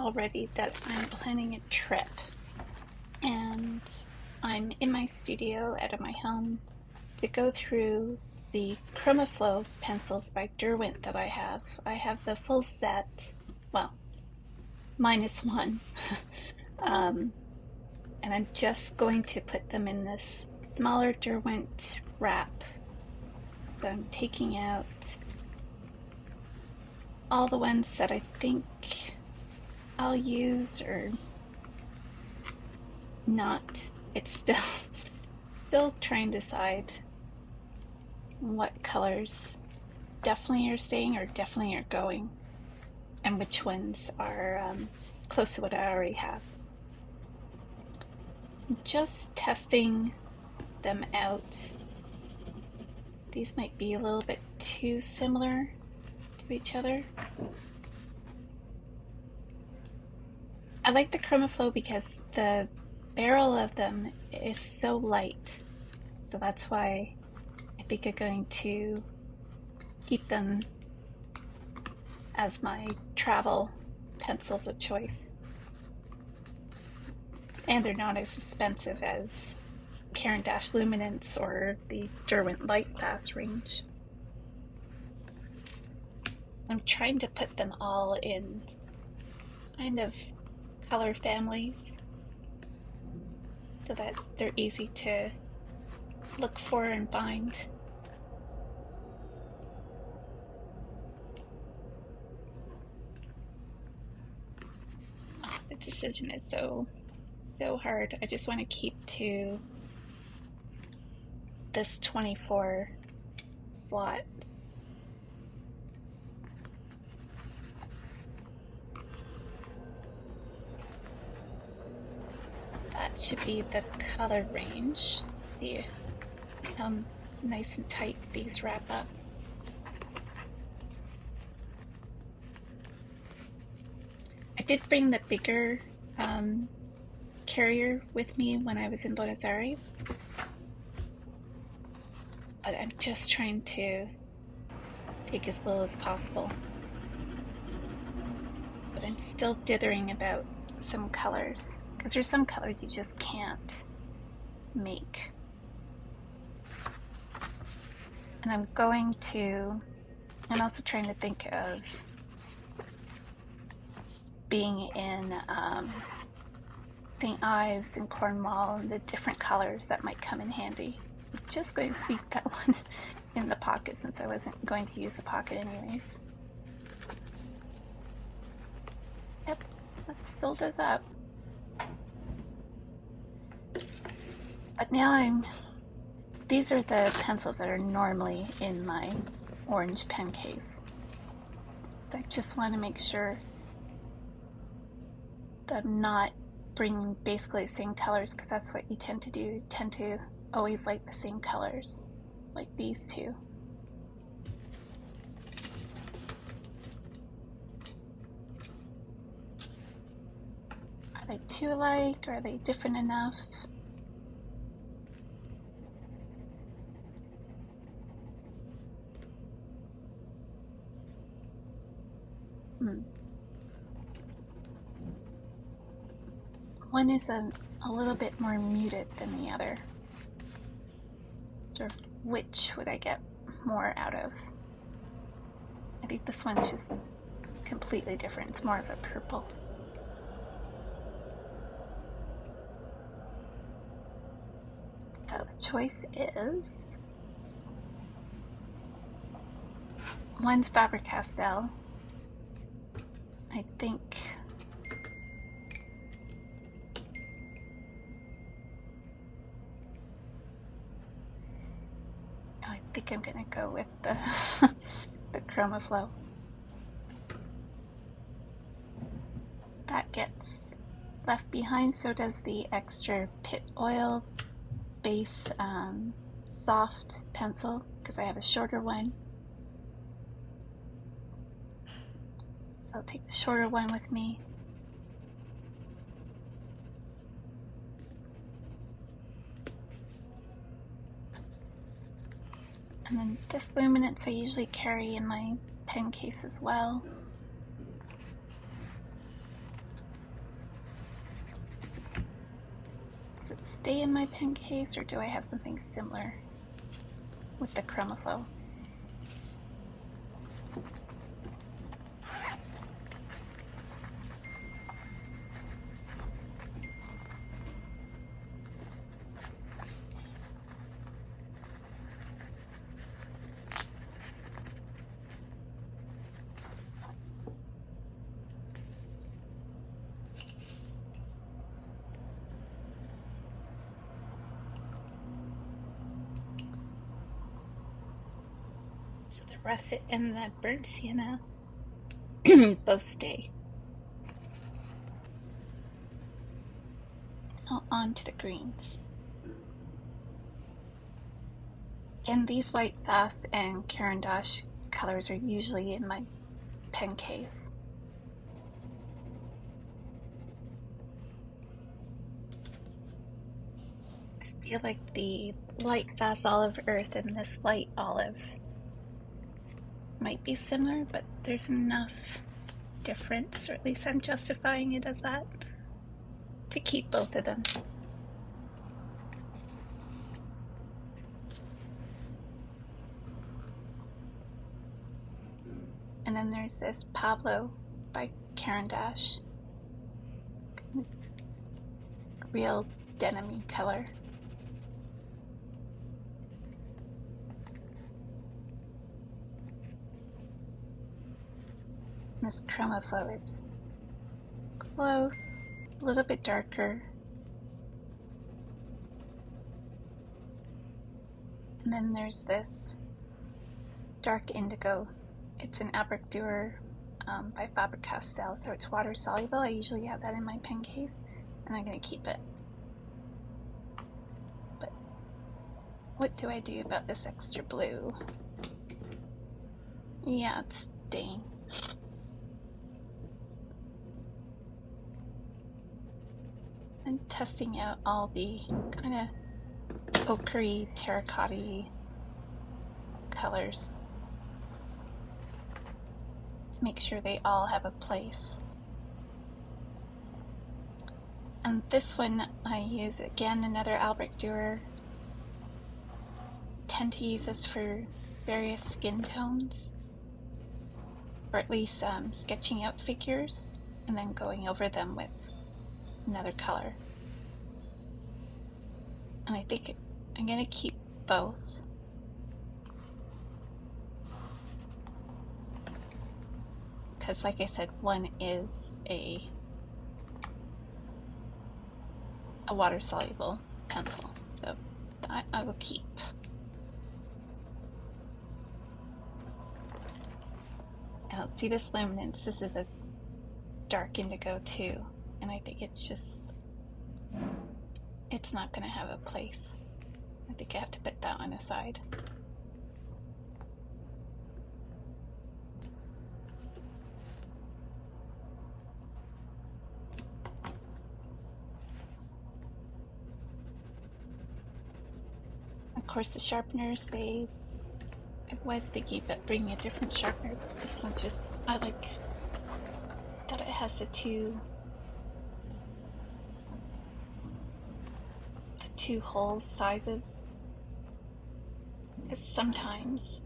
already that I'm planning a trip, and I'm in my studio out of my home to go through the ChromaFlow pencils by Derwent that I have. I have the full set, well, minus one, um, and I'm just going to put them in this smaller Derwent wrap. So I'm taking out all the ones that I think I'll use or not. It's still trying to decide what colors definitely are staying or definitely are going, and which ones are close to what I already have. Just testing them out. These might be a little bit too similar to each other. I like the ChromaFlow because the barrel of them is so light. So that's why I think I'm going to keep them as my travel pencils of choice. And they're not as expensive as Caran d'Ache Luminance or the Derwent Light Fast range. I'm trying to put them all in kind of color families so that they're easy to look for and bind. Oh, the decision is so hard. I just want to keep to this 24 slot. That should be the color range. See how nice and tight these wrap up. I did bring the bigger carrier with me when I was in Buenos Aires, but I'm just trying to take as little as possible. But I'm still dithering about some colors, because there's some colors you just can't make. And I'm also trying to think of being in St. Ives and Cornwall and the different colors that might come in handy. I'm just going to sneak that one in the pocket since I wasn't going to use the pocket anyways. Yep, that still does that. But now these are the pencils that are normally in my orange pen case. So I just want to make sure that I'm not bringing basically the same colors, because that's what you tend to do. You tend to always like the same colors, like these two. Are they too alike? Are they different enough? One is a little bit more muted than the other. Sort of which would I get more out of? I think this one's just completely different. It's more of a purple. So the choice is one's Faber-Castell. I think I'm gonna go with the the ChromaFlow. That gets left behind, so does the extra pit oil base soft pencil, because I have a shorter one. So I'll take the shorter one with me. And then this luminance I usually carry in my pen case as well. stay in my pen case, or do I have something similar with the ChromaFlow? So the russet and the burnt sienna both stay. Now on to the greens. And these light fast and Caran d'Ache colors are usually in my pen case. I feel like the light fast olive earth and this light olive might be similar, but there's enough difference, or at least I'm justifying it as that, to keep both of them. And then there's this Pablo by Caran d'Ache, real denim-y color. And this ChromaFlow is close, a little bit darker. And then there's this dark indigo. It's an Abercrombie by Faber-Castell, so it's water soluble. I usually have that in my pen case, and I'm going to keep it. But what do I do about this extra blue? Yeah, it's staying. I'm testing out all the kind of ochre, terracotta colors to make sure they all have a place. And this one I use, again, another Albrecht Dürer. Tend to use this for various skin tones, or at least sketching out figures and then going over them with another color. And I think I'm going to keep both. Because like I said, one is a water soluble pencil, so that I will keep. Now see this luminance, this is a dark indigo too, and I think it's not going to have a place. I think I have to put that one aside. Of course the sharpener stays. I was thinking about bringing a different sharpener, but this one's just, I like that it has the two hole sizes. Because sometimes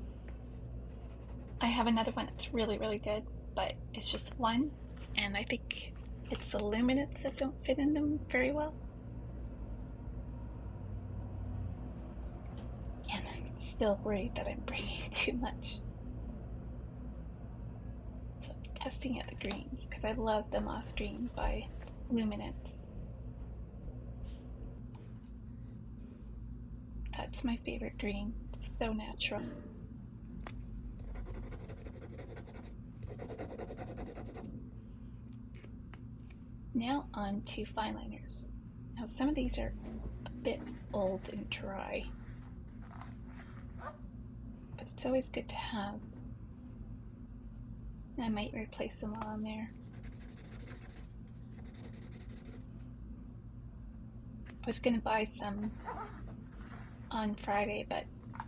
I have another one that's really, really good, but it's just one, and I think it's the luminance that don't fit in them very well. And I'm still worried that I'm bringing too much. So I'm testing out the greens, because I love the moss green by Luminance. That's my favorite green. It's so natural. Now on to fine liners. Now some of these are a bit old and dry, but it's always good to have. I might replace them while I'm there. I was going to buy some on Friday, but I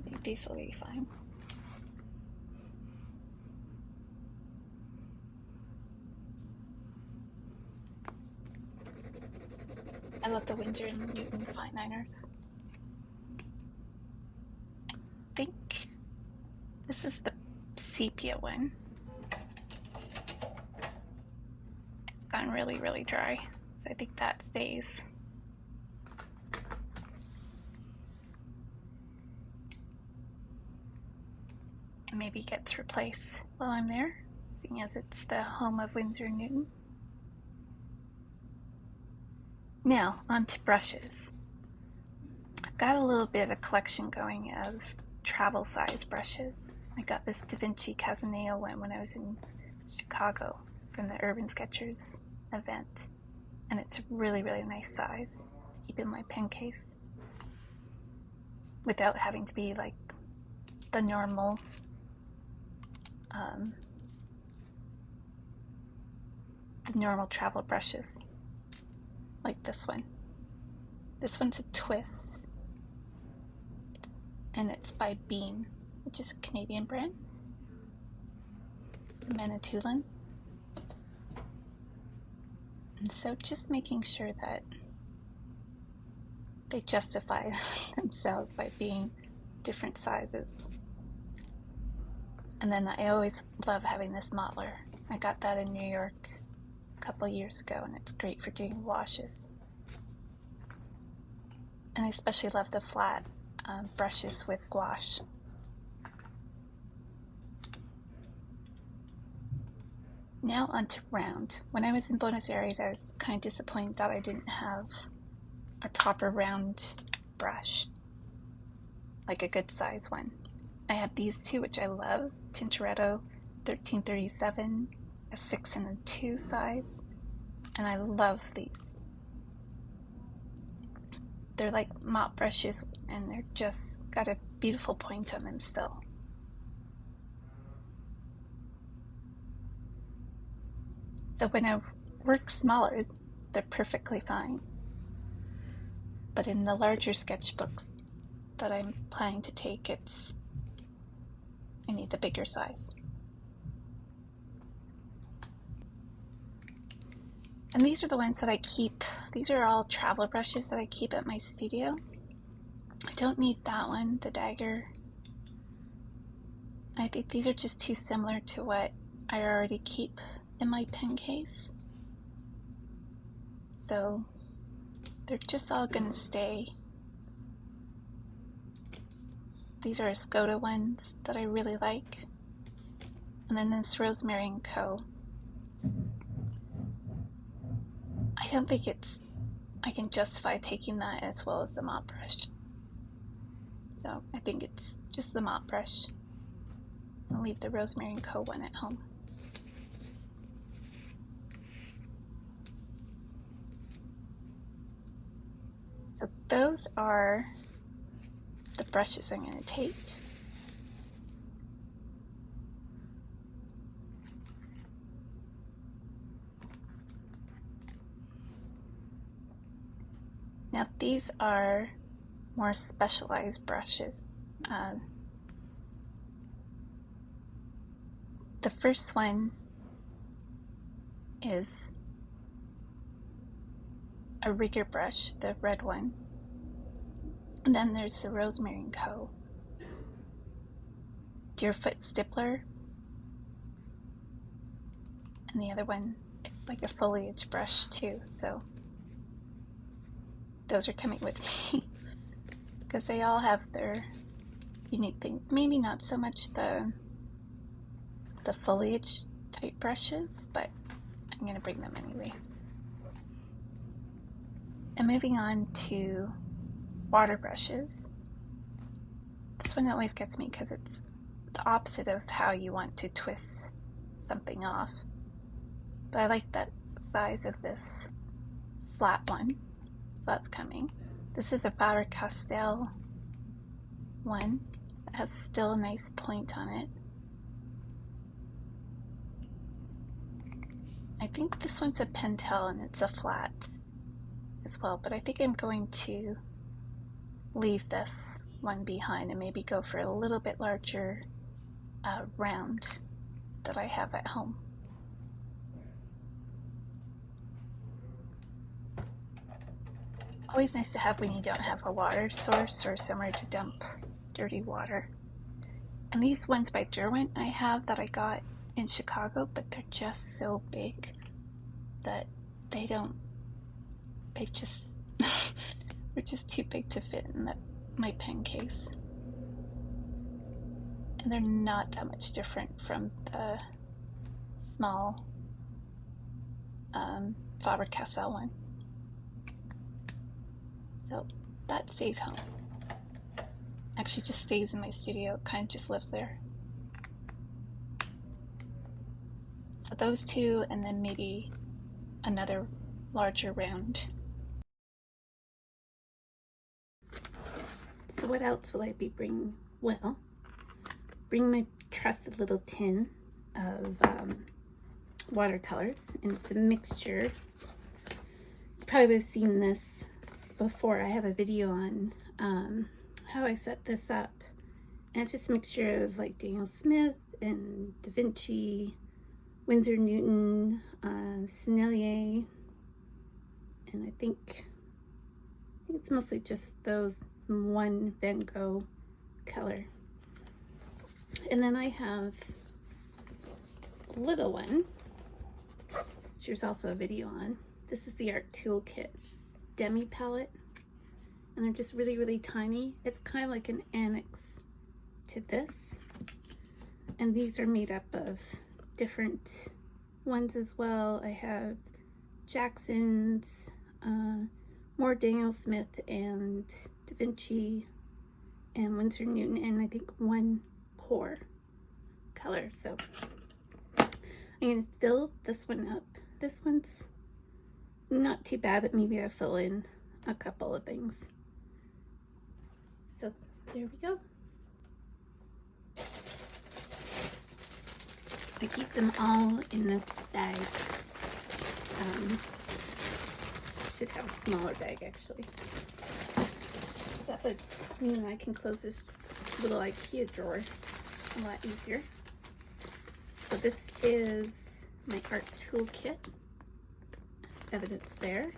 think these will be fine. love the Winsor & Newton fine liners. I think this is the sepia one. It's gone really, really dry, so I think that stays. And maybe gets replaced while I'm there, seeing as it's the home of Winsor & Newton. Now, on to brushes. I've got a little bit of a collection going of travel size brushes. I got this Da Vinci Casaneo one when I was in Chicago from the Urban Sketchers event, and it's a really, really nice size to keep in my pen case without having to be like the normal travel brushes like this one. This one's a twist, and it's by Beam, which is a Canadian brand, Manitoulin. And so just making sure that they justify themselves by being different sizes. And then I always love having this mottler. I got that in New York a couple years ago, and it's great for doing washes. And I especially love the flat brushes with gouache. Now onto round. When I was in Buenos Aires, I was kind of disappointed that I didn't have a proper round brush, like a good size one. I have these two, which I love, Tintoretto 1337, a 6 and a 2 size, and I love these. They're like mop brushes, and they're just got a beautiful point on them still. So when I work smaller, they're perfectly fine. But in the larger sketchbooks that I'm planning to take, I need the bigger size. And these are the ones that I keep. These are all travel brushes that I keep at my studio. I don't need that one, the dagger. I think these are just too similar to what I already keep in my pen case. So they're just all gonna stay. These are Escoda ones that I really like. And then this Rosemary & Co. I don't think I can justify taking that as well as the mop brush. So I think it's just the mop brush. I'll leave the Rosemary & Co. one at home. So those are the brushes I'm going to take. Now these are more specialized brushes. The first one is a rigger brush, the red one. And then there's the Rosemary & Co. Deerfoot Stippler. And the other one is like a foliage brush too, so those are coming with me because they all have their unique things. Maybe not so much the foliage type brushes, but I'm going to bring them anyways. And moving on to water brushes. This one always gets me because it's the opposite of how you want to twist something off. But I like that size of this flat one. So that's coming. This is a Faber-Castell one that has still a nice point on it. I think this one's a Pentel and it's a flat as well, but I think I'm going to leave this one behind and maybe go for a little bit larger round that I have at home. always nice to have when you don't have a water source or somewhere to dump dirty water. And these ones by Derwent I have that I got in Chicago, but they're just so big that they just, they're just too big to fit in my pen case. And they're not that much different from the small Faber-Castell one. So that stays home. Actually just stays in my studio, it kind of just lives there. So those two, and then maybe another larger round. So what else will I be bringing? Well, bring my trusted little tin of watercolors, and it's a mixture. You probably have seen this before. I have a video on how I set this up, and it's just a mixture of like Daniel Smith and Da Vinci, Winsor Newton, Sennelier, and I think it's mostly just those, one Van Gogh color. And then I have a little one, which there's also a video on. This is the Art Toolkit Demi palette, and they're just really, really tiny. It's kind of like an annex to this, and these are made up of different ones as well. I have Jackson's, more Daniel Smith and Da Vinci and Winsor Newton, and I think one core color. So I'm gonna fill this one up. This one's not too bad, but maybe I'll fill in a couple of things. So there we go. I keep them all in this bag. Should have a smaller bag actually. So that would mean I can close this little IKEA drawer a lot easier. So this is my art toolkit. There's evidence there.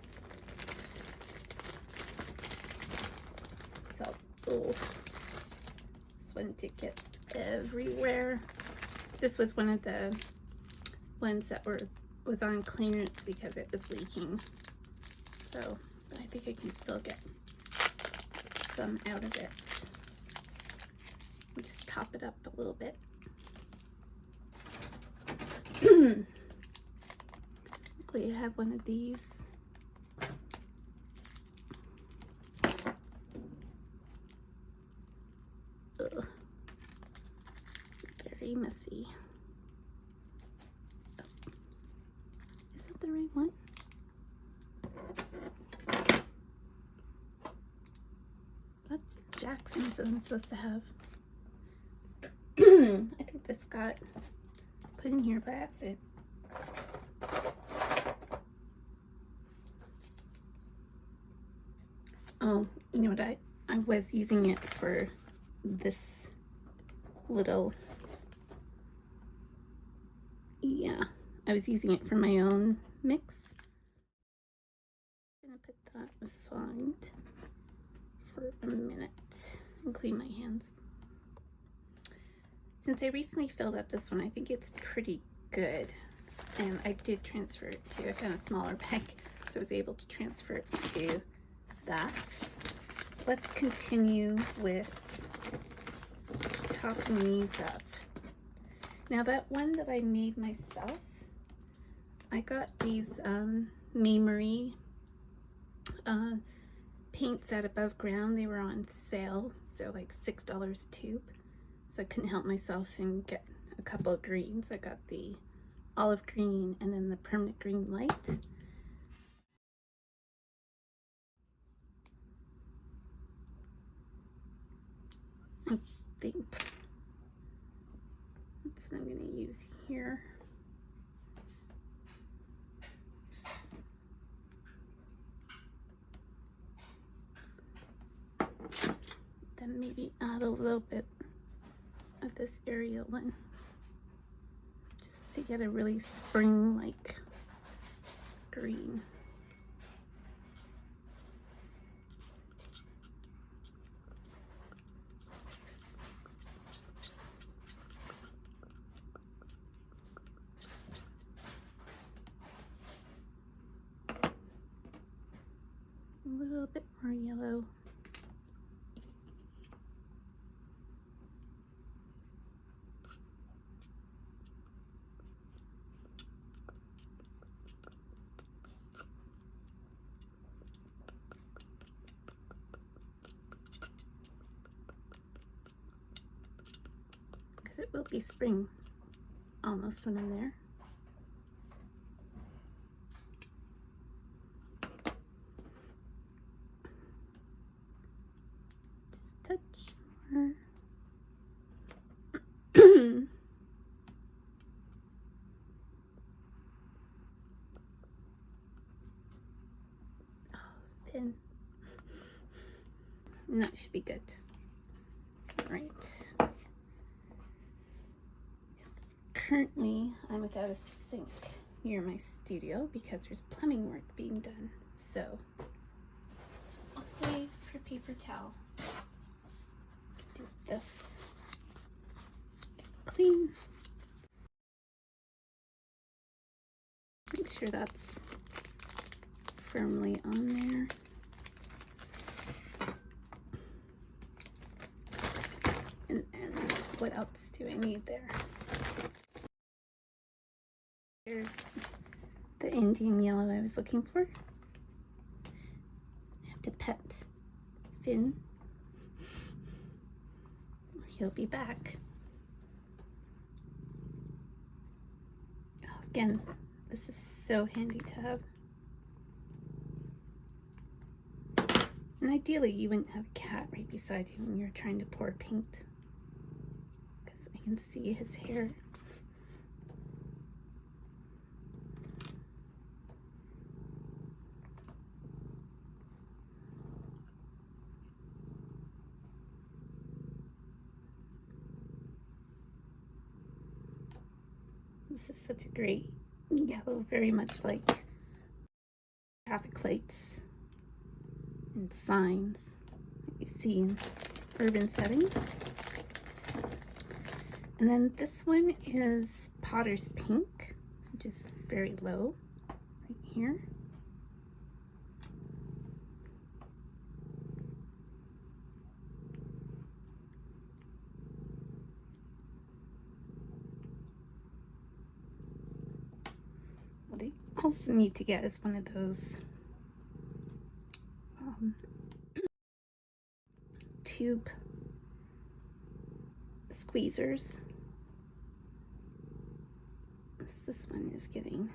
So, this one did get everywhere. This was one of the ones that was on clearance because it was leaking. So, but I think I can still get some out of it. We'll just top it up a little bit. Hopefully I have one of these. Ugh. Very messy. Oh. Is that the right one? That's Jackson's that I'm supposed to have. I think this got put in here by accident. Oh, you know what, I was using it for this little, yeah, I was using it for my own mix. I'm gonna put that aside for a minute and clean my hands. Since I recently filled up this one, I think it's pretty good, and I did transfer it to, I found a smaller bag, so I was able to transfer it to that. Let's continue with topping these up. Now that one that I made myself, I got these Memory paints at Above Ground. They were on sale, so like $6 a tube. So I couldn't help myself and get a couple of greens. I got the olive green and then the permanent green light. I think that's what I'm going to use here. Then maybe add a little bit of this Ariel one, just to get a really spring-like green. little bit more yellow. Because it will be spring almost when I'm there. Just touch more. Oh, pin. And that should be good. Right. Currently, I'm without a sink near my studio because there's plumbing work being done. So, I'll wait for paper towel. Do this. Clean. Make sure that's firmly on there. And what else do I need there? Here's the Indian yellow I was looking for. I have to pet Finn, or he'll be back. Oh, again, this is so handy to have. And ideally, you wouldn't have a cat right beside you when you're trying to pour paint, because I can see his hair. This is such a great yellow, very much like traffic lights and signs that you see in urban settings. And then this one is Potter's Pink, which is very low right here. What I also need to get is one of those tube squeezers. This one is getting,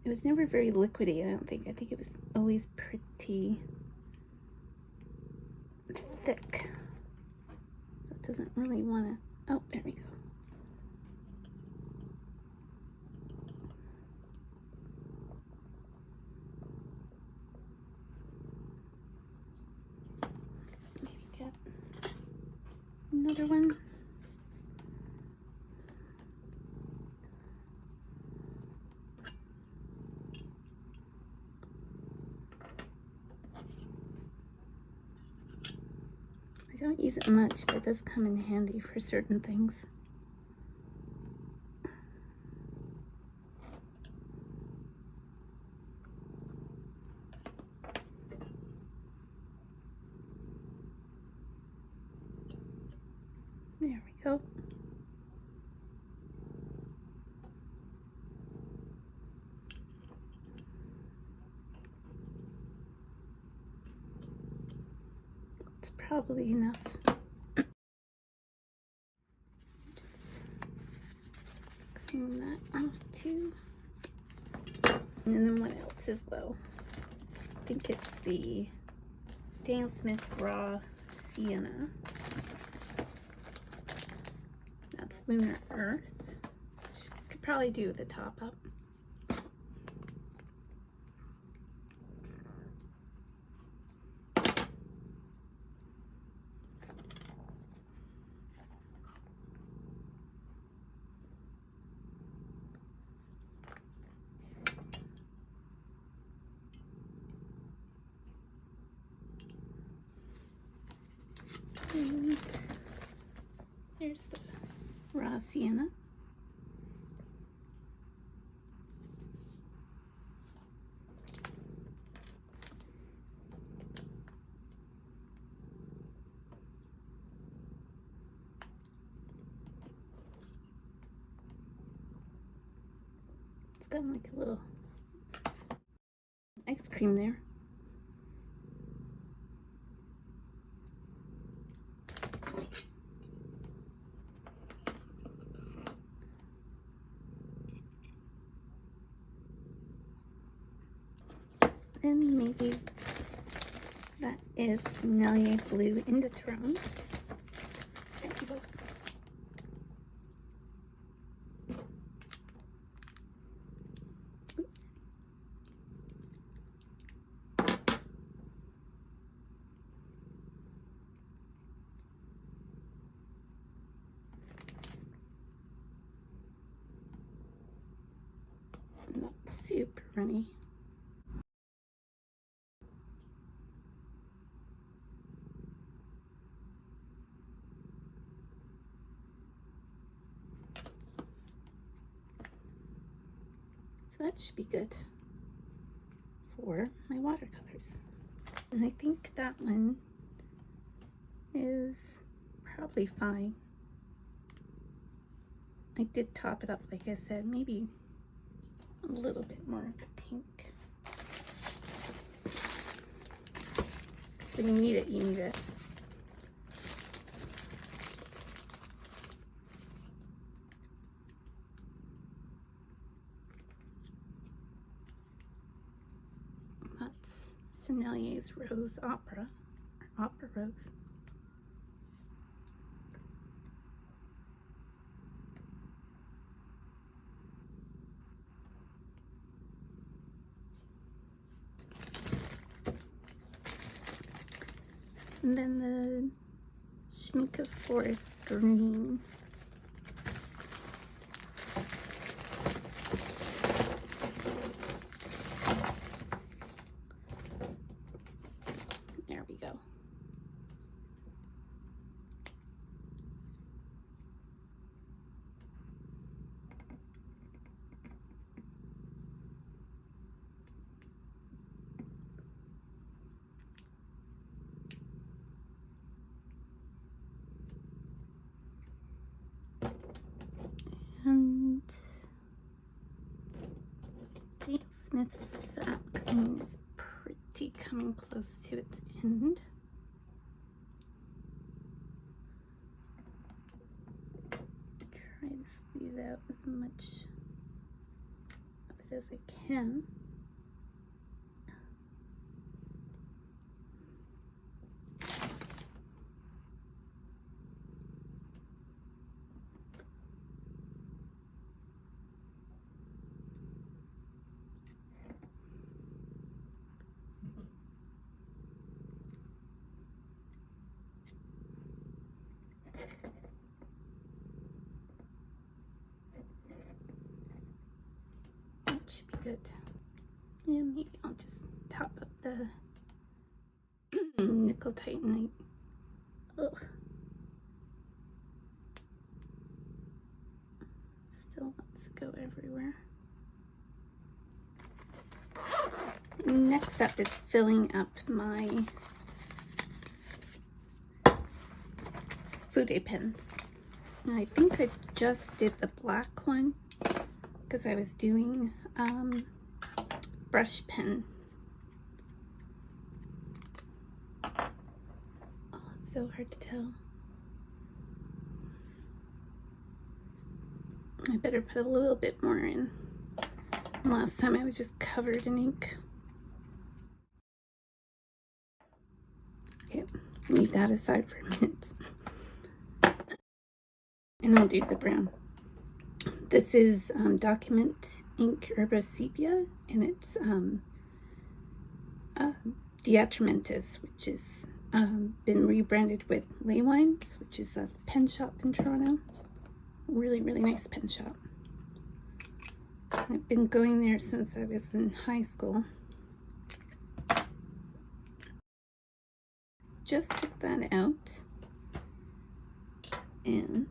it was never very liquidy, I don't think. I think it was always pretty thick. So it doesn't really want to, oh, there we go. Maybe get another one. I don't use it much, but it does come in handy for certain things. There we go. It's probably enough. Just clean that off too. And then what else is low? I think it's the Daniel Smith Raw Sienna. That's Lunar Earth, which could probably do the top up. And here's the Raw Sienna. got like a little ice cream there. And maybe that is Sennelier Blue in the Throne. Oops. Not super runny. So that should be good for my watercolors. And I think that one is probably fine. I did top it up, like I said, maybe a little bit more of the pink. Because when you need it, you need it. That's Sennelier's Rose Opera, or Opera Rose. And then the Schmincke Forest Green. There we go. And Dale Smith's Sap Green is pretty coming close to its end. Try to squeeze out as much of it as I can. That should be good. Yeah, maybe I'll just top up the nickel titanite. Ugh. Still wants to go everywhere. Next up is filling up my Fude pens. And I think I just did the black one because I was doing brush pen. Oh, it's so hard to tell. I better put a little bit more in. Last time I was just covered in ink. Okay, leave that aside for a minute. And I'll do the brown. This is Document Ink Herba Sepia, and it's Diatramentis, which is been rebranded with Ley Wines, which is a pen shop in Toronto. Really, really nice pen shop. I've been going there since I was in high school. Just took that out, and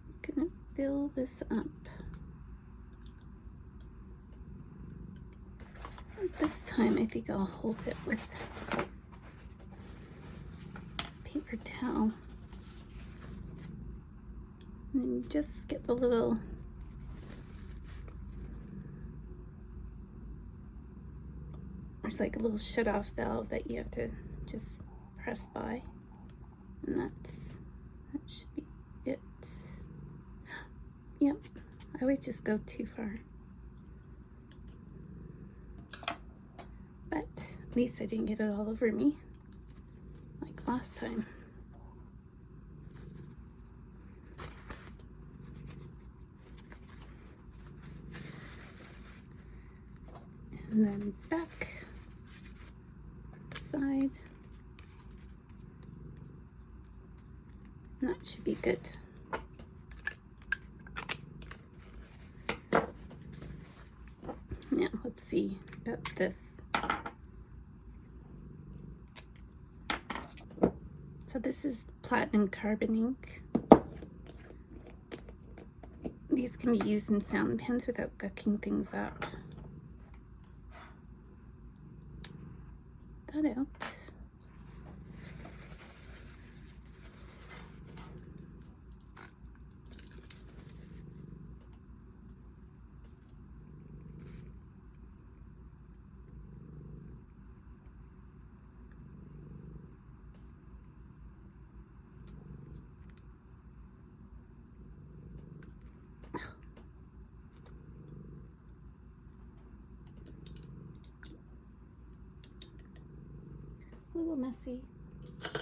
just gonna fill this up. This time I think I'll hold it with paper towel. And then you just get the little there's like a little shut-off valve that you have to just press by, and that should be it. Yep, I always just go too far, but at least I didn't get it all over me like last time. And then back, side. That should be good. Now let's see about this. So this is platinum carbon ink. These can be used in fountain pens without gucking things up. That out. A little messy. At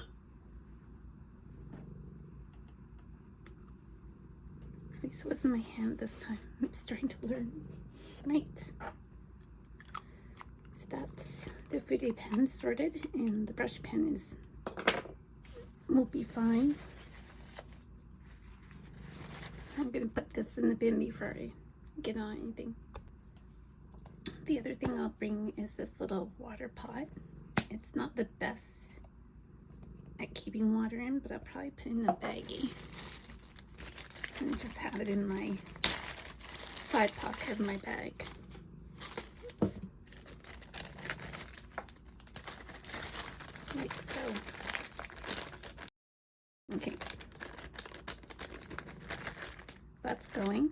least it wasn't my hand this time. I'm starting to learn. Right. So that's the Fude pen sorted, and the brush pen will be fine. I'm gonna put this in the bin before I get on anything. The other thing I'll bring is this little water pot. It's not the best at keeping water in, but I'll probably put it in a baggie and just have it in my side pocket of my bag. Oops. Like so. Okay. So that's going.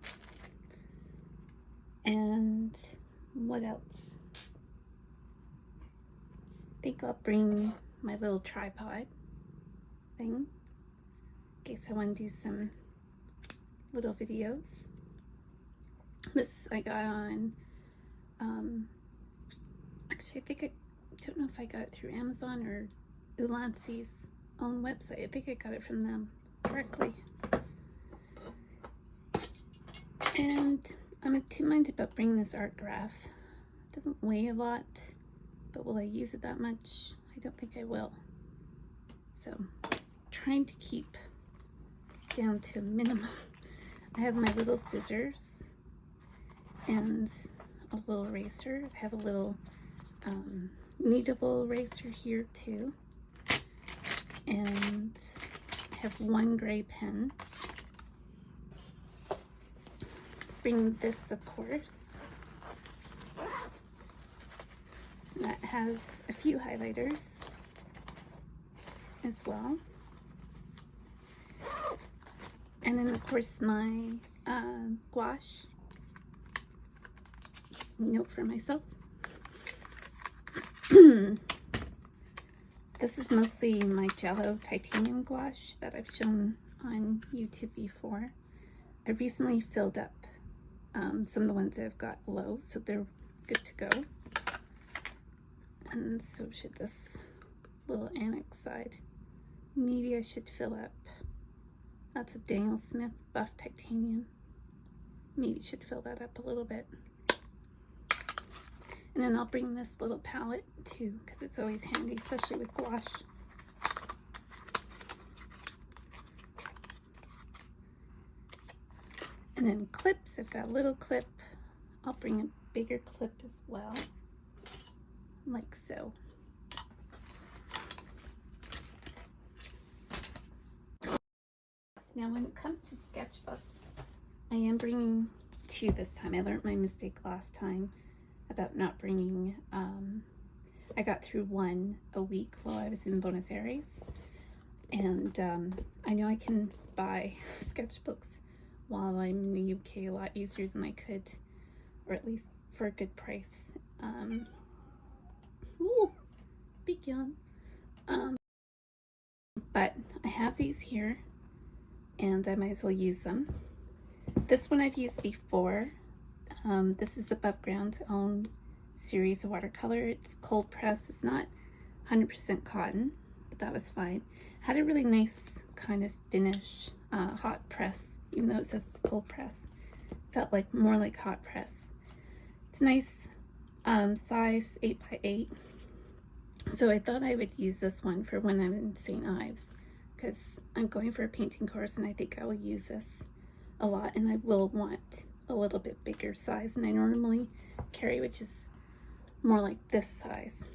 And what else? I think I'll bring my little tripod thing in case I want to do some little videos. This I got on, actually I don't know if I got it through Amazon or Ulanzi's own website. I think I got it from them directly. And I'm in two minds about bringing this art graph. It doesn't weigh a lot, but will I use it that much? I don't think I will. So, trying to keep down to a minimum. I have my little scissors and a little eraser. I have a little kneadable eraser here too. And I have one gray pen. Bring this, of course. That has a few highlighters as well. And then, of course, my gouache. Note for myself. This is mostly my Jello titanium gouache that I've shown on YouTube before. I recently filled up some of the ones that I've got low, so they're good to go. And so should this little annex side. Maybe I should fill up. That's a Daniel Smith buff titanium. Maybe should fill that up a little bit. And then I'll bring this little palette too, because it's always handy, especially with gouache. And then clips, I've got a little clip. I'll bring a bigger clip as well, like so. Now when it comes to sketchbooks, I am bringing two this time. I learned my mistake last time about not bringing, I got through one a week while I was in Buenos Aires. And I know I can buy sketchbooks while I'm in the UK a lot easier than I could, or at least for a good price. Ooh, big yawn. But I have these here, and I might as well use them. This one I've used before. This is Above Ground's own series of watercolor. It's cold press. It's not 100% cotton, but that was fine. Had a really nice kind of finish, hot press, even though it says it's cold press. Felt like more like hot press. It's nice size, 8x8. So I thought I would use this one for when I'm in St. Ives, because I'm going for a painting course and I think I will use this a lot, and I will want a little bit bigger size than I normally carry, which is more like this size.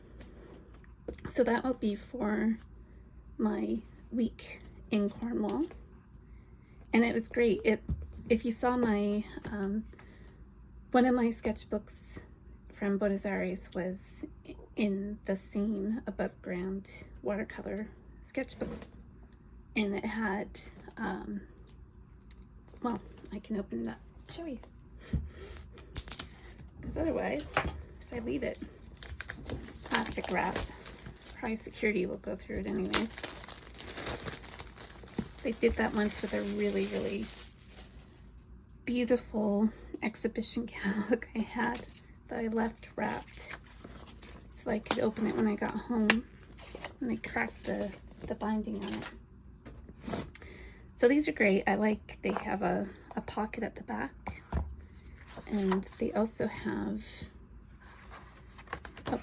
So that will be for my week in Cornwall, and it was great. If you saw my one of my sketchbooks from Buenos Aires was in the same Above Ground watercolor sketchbook, and it had well, I can open it up, show you, because otherwise if I leave it plastic wrap, probably security will go through it anyways. They did that once with a really beautiful exhibition catalog I had that I left wrapped so I could open it when I got home, and they cracked the binding on it. So these are great. I like they have a pocket at the back, and they also have, oh,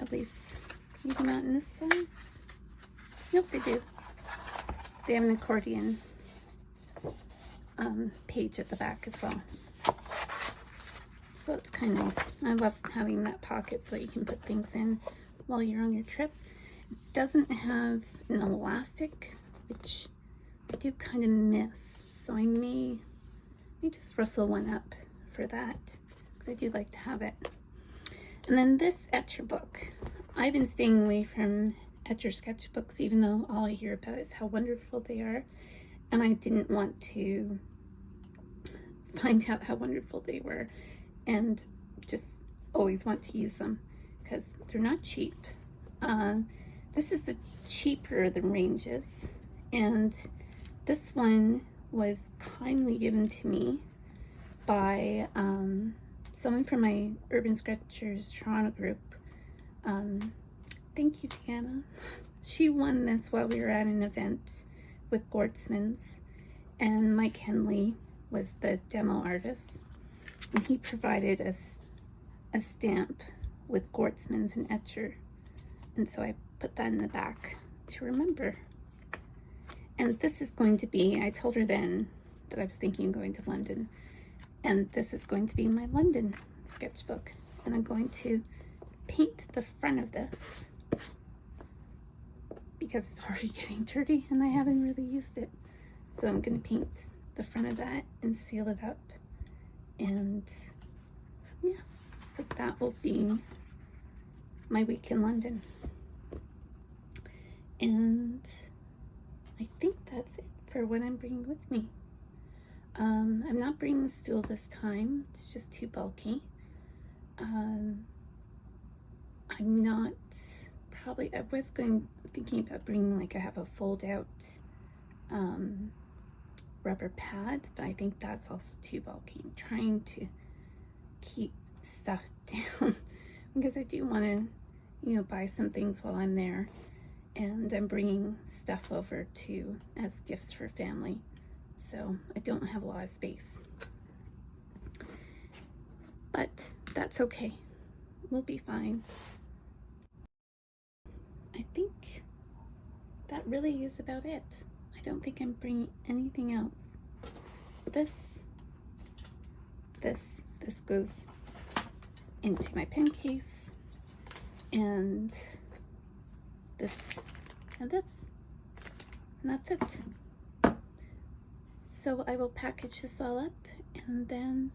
at least maybe not in this size. Nope, they do. They have an accordion page at the back as well. So it's kind of nice. I love having that pocket so that you can put things in while you're on your trip. It doesn't have an elastic, which I do kind of miss. So I may just rustle one up for that, because I do like to have it. And then this etcher book. I've been staying away from etcher sketchbooks, even though all I hear about is how wonderful they are. And I didn't want to find out how wonderful they were and just always want to use them because they're not cheap. This is the cheaper than ranges, and this one was kindly given to me by someone from my Urban Sketchers Toronto group. Thank you, Deanna. She won this while we were at an event with Gortzmans, and Mike Henley was the demo artist, and he provided us a stamp with Gortzmans and etcher, and so I put that in the back to remember. And this is going to be, I told her then that I was thinking of going to London, and this is going to be my London sketchbook, and I'm going to paint the front of this because it's already getting dirty and I haven't really used it. So I'm going to paint the front of that and seal it up, and yeah, so that will be my week in London. And I think that's it for what I'm bringing with me. I'm not bringing the stool this time. It's just too bulky. I'm not probably, I was thinking about bringing, like, I have a fold out rubber pad, but I think that's also too bulky. I'm trying to keep stuff down because I do want to, you know, buy some things while I'm there, and I'm bringing stuff over too as gifts for family, so I don't have a lot of space, but that's okay. We'll be fine. I think that really is about it. I don't think I'm bringing anything else. This goes into my pen case, and this and this, and that's it. So I will package this all up, and then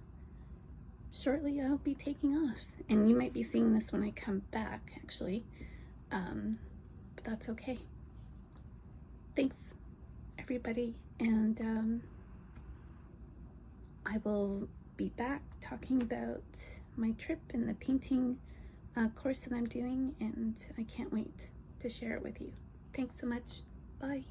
shortly I'll be taking off, and you might be seeing this when I come back, actually, but that's okay. Thanks, everybody, and I will be back talking about my trip and the painting course that I'm doing, and I can't wait to share it with you. Thanks so much. Bye.